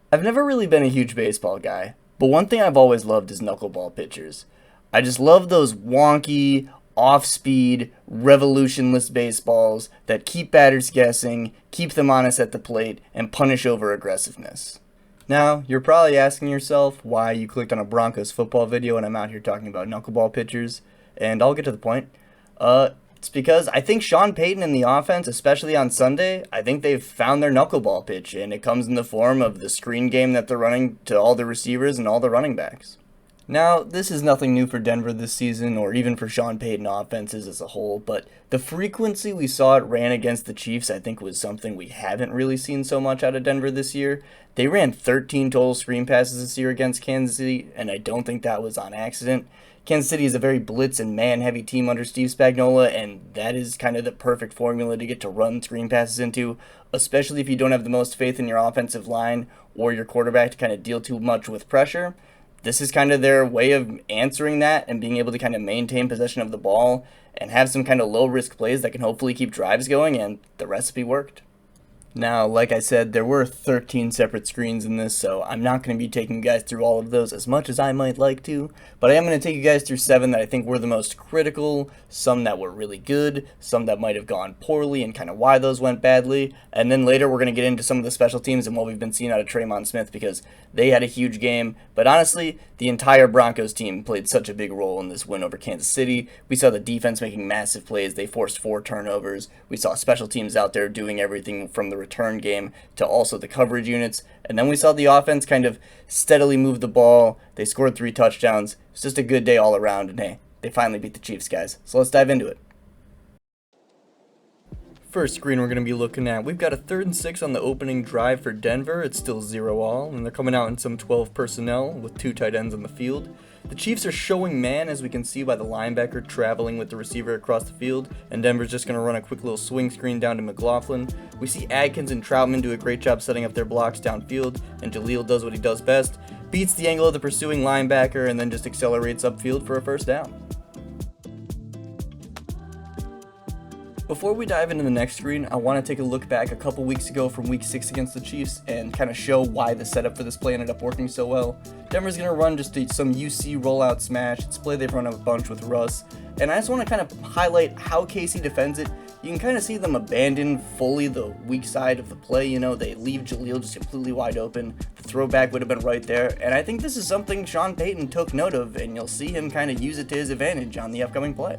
I've never really been a huge baseball guy, but one thing I've always loved is knuckleball pitchers. I just love those wonky, off speed, revolutionless baseballs that keep batters guessing, keep them honest at the plate, and punish over aggressiveness. Now, you're probably asking yourself why you clicked on a Broncos football video and I'm out here talking about knuckleball pitchers, and I'll get to the point. It's because I think Sean Payton and the offense, especially on Sunday, I think they've found their knuckleball pitch, and it comes in the form of the screen game that they're running to all the receivers and all the running backs. Now, this is nothing new for Denver this season, or even for Sean Payton offenses as a whole, but the frequency we saw it ran against the Chiefs, I think, was something we haven't really seen so much out of Denver this year. They ran 13 total screen passes this year against Kansas City, and I don't think that was on accident. Kansas City is a very blitz and man-heavy team under Steve Spagnuolo, and that is kind of the perfect formula to get to run screen passes into, especially if you don't have the most faith in your offensive line or your quarterback to kind of deal too much with pressure. This is kind of their way of answering that and being able to kind of maintain possession of the ball and have some kind of low-risk plays that can hopefully keep drives going, and the recipe worked. Now, like I said, there were 13 separate screens in this, so I'm not going to be taking you guys through all of those as much as I might like to, but I am going to take you guys through 7 that I think were the most critical, some that were really good, some that might have gone poorly and kind of why those went badly, and then later we're going to get into some of the special teams and what we've been seeing out of Traymon Smith because they had a huge game, but honestly, the entire Broncos team played such a big role in this win over Kansas City. We saw the defense making massive plays. They forced 4 turnovers. We saw special teams out there doing everything from the return game to also the coverage units. And then we saw the offense kind of steadily move the ball. They scored 3 touchdowns. It's just a good day all around. And hey, they finally beat the Chiefs, guys. So let's dive into it. First screen we're going to be looking at, we've got a 3rd and 6 on the opening drive for Denver. It's still 0-all, and they're coming out in some 12 personnel with 2 tight ends on the field. The Chiefs are showing man, as we can see by the linebacker traveling with the receiver across the field, and Denver's just going to run a quick little swing screen down to McLaughlin. We see Adkins and Troutman do a great job setting up their blocks downfield, and Jaleel does what he does best, beats the angle of the pursuing linebacker, and then just accelerates upfield for a first down. Before we dive into the next screen, I want to take a look back a couple weeks ago from week 6 against the Chiefs and kind of show why the setup for this play ended up working so well. Denver's going to run just some UC rollout smash. It's a play they've run a bunch with Russ, and I just want to kind of highlight how KC defends it. You can kind of see them abandon fully the weak side of the play. You know, they leave Jaleel just completely wide open. The throwback would have been right there, and I think this is something Sean Payton took note of, and you'll see him kind of use it to his advantage on the upcoming play.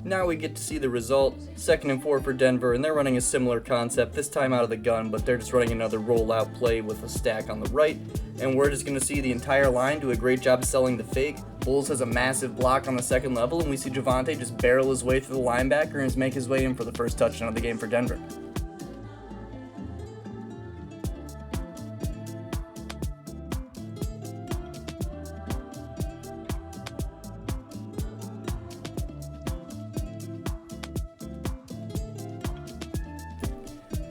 Now we get to see the result, 2nd and 4 for Denver, and they're running a similar concept, this time out of the gun, but they're just running another rollout play with a stack on the right, and we're just going to see the entire line do a great job selling the fake. Bulls has a massive block on the second level, and we see Javonte just barrel his way through the linebacker and just make his way in for the first touchdown of the game for Denver.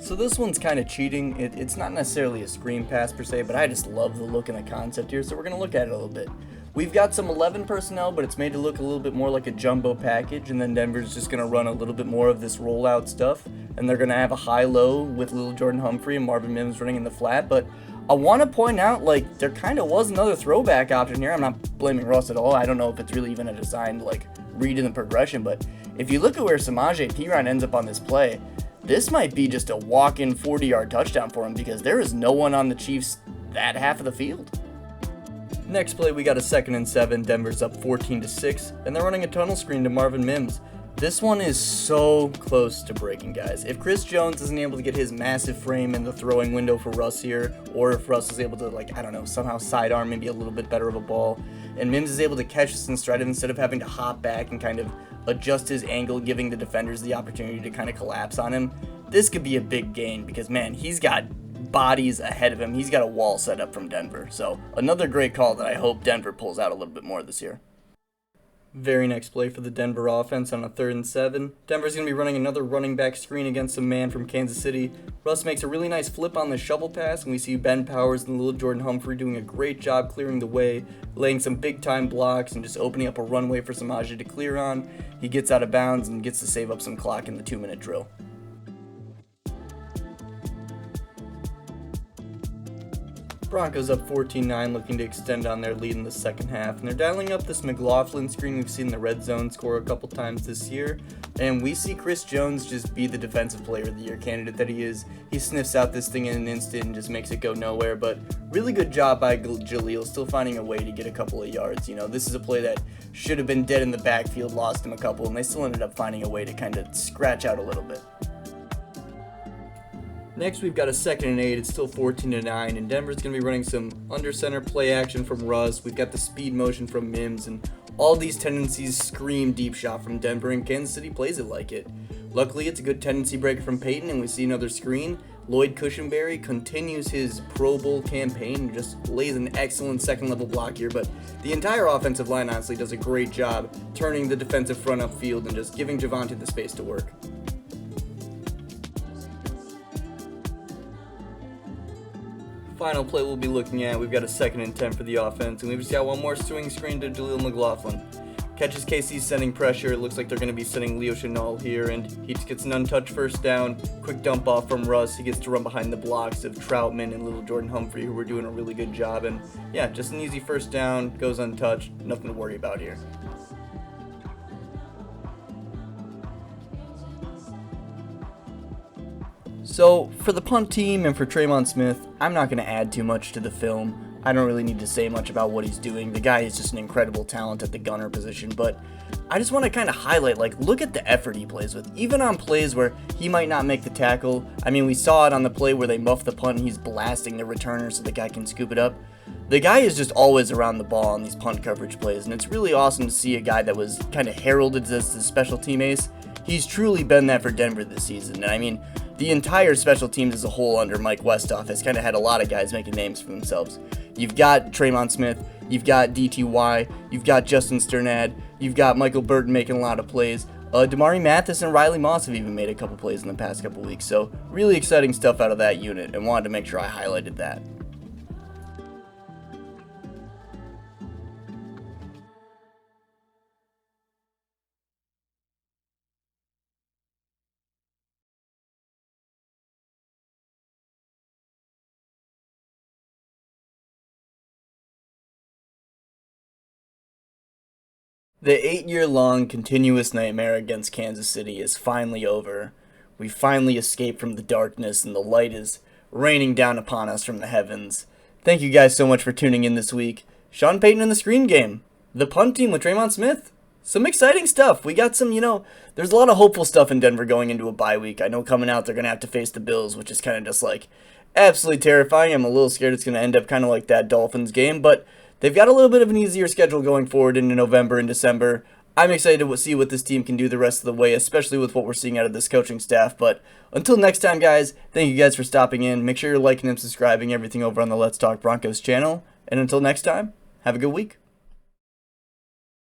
So this one's kind of cheating. It's not necessarily a screen pass per se, but I just love the look and the concept here, so we're going to look at it a little bit. We've got some 11 personnel, but it's made to look a little bit more like a jumbo package, and then Denver's just going to run a little bit more of this rollout stuff, and they're going to have a high-low with little Jordan Humphrey and Marvin Mims running in the flat, but I want to point out, like, there kind of was another throwback option here. I'm not blaming Russ at all. I don't know if it's really even a designed, like, read in the progression, but if you look at where Samaje Perine ends up on this play, this might be just a walk-in 40-yard touchdown for him because there is no one on the Chiefs that half of the field. Next play, we got a 2nd and 7. Denver's up 14-6, and they're running a tunnel screen to Marvin Mims. This one is so close to breaking, guys. If Chris Jones isn't able to get his massive frame in the throwing window for Russ here, or if Russ is able to, like, I don't know, somehow sidearm maybe a little bit better of a ball, and Mims is able to catch this in stride instead of having to hop back and kind of adjust his angle, giving the defenders the opportunity to kind of collapse on him, this could be a big gain because, man, he's got bodies ahead of him. He's got a wall set up from Denver. So another great call that I hope Denver pulls out a little bit more this year. Very next play for the Denver offense on a 3rd and 7. Denver's going to be running another running back screen against a man from Kansas City. Russ makes a really nice flip on the shovel pass, and we see Ben Powers and little Jordan Humphrey doing a great job clearing the way, laying some big-time blocks and just opening up a runway for Samaje to clear on. He gets out of bounds and gets to save up some clock in the 2-minute drill. Broncos up 14-9, looking to extend on their lead in the second half, and they're dialing up this McLaughlin screen we've seen in the red zone score a couple times this year, and we see Chris Jones just be the defensive player of the year candidate that he is. He sniffs out this thing in an instant and just makes it go nowhere, but really good job by Jaleel, still finding a way to get a couple of yards. You know, this is a play that should have been dead in the backfield, lost him a couple, and they still ended up finding a way to kind of scratch out a little bit. Next, we've got a 2nd and 8. It's still 14-9, and Denver's going to be running some under center play action from Russ. We've got the speed motion from Mims, and all these tendencies scream deep shot from Denver, and Kansas City plays it like it. Luckily, it's a good tendency break from Payton, and we see another screen. Lloyd Cushenberry continues his Pro Bowl campaign and just lays an excellent second-level block here, but the entire offensive line honestly does a great job turning the defensive front upfield and just giving Javonte the space to work. Final play we'll be looking at, we've got a 2nd and 10 for the offense, and we've just got one more swing screen to Jaleel McLaughlin. Catches KC sending pressure. It looks like they're going to be sending Leo Chenal here, and he just gets an untouched first down. Quick dump off from Russ. He gets to run behind the blocks of Troutman and little Jordan Humphrey, who were doing a really good job. And yeah, just an easy first down, goes untouched. Nothing to worry about here. So, for the punt team and for Tremon Smith, I'm not going to add too much to the film. I don't really need to say much about what he's doing. The guy is just an incredible talent at the gunner position, but I just want to kind of highlight, look at the effort he plays with. Even on plays where he might not make the tackle. I mean, we saw it on the play where they muff the punt and he's blasting the returner so the guy can scoop it up. The guy is just always around the ball on these punt coverage plays, and it's really awesome to see a guy that was kind of heralded as the special team ace. He's truly been that for Denver this season, and I mean, the entire special teams as a whole under Mike Westhoff has kind of had a lot of guys making names for themselves. You've got Tremon Smith, you've got DTY, you've got Justin Sternad, you've got Michael Burton making a lot of plays. Damari Mathis and Riley Moss have even made a couple plays in the past couple weeks, so really exciting stuff out of that unit, and wanted to make sure I highlighted that. The 8-year-long continuous nightmare against Kansas City is finally over. We finally escaped from the darkness and the light is raining down upon us from the heavens. Thank you guys so much for tuning in this week. Sean Payton in the screen game. The punt team with Tremon Smith. Some exciting stuff. We got some, there's a lot of hopeful stuff in Denver going into a bye week. I know coming out they're going to have to face the Bills, which is kind of just absolutely terrifying. I'm a little scared it's going to end up kind of like that Dolphins game, but they've got a little bit of an easier schedule going forward into November and December. I'm excited to see what this team can do the rest of the way, especially with what we're seeing out of this coaching staff. But until next time, guys, thank you guys for stopping in. Make sure you're liking and subscribing everything over on the Let's Talk Broncos channel. And until next time, have a good week.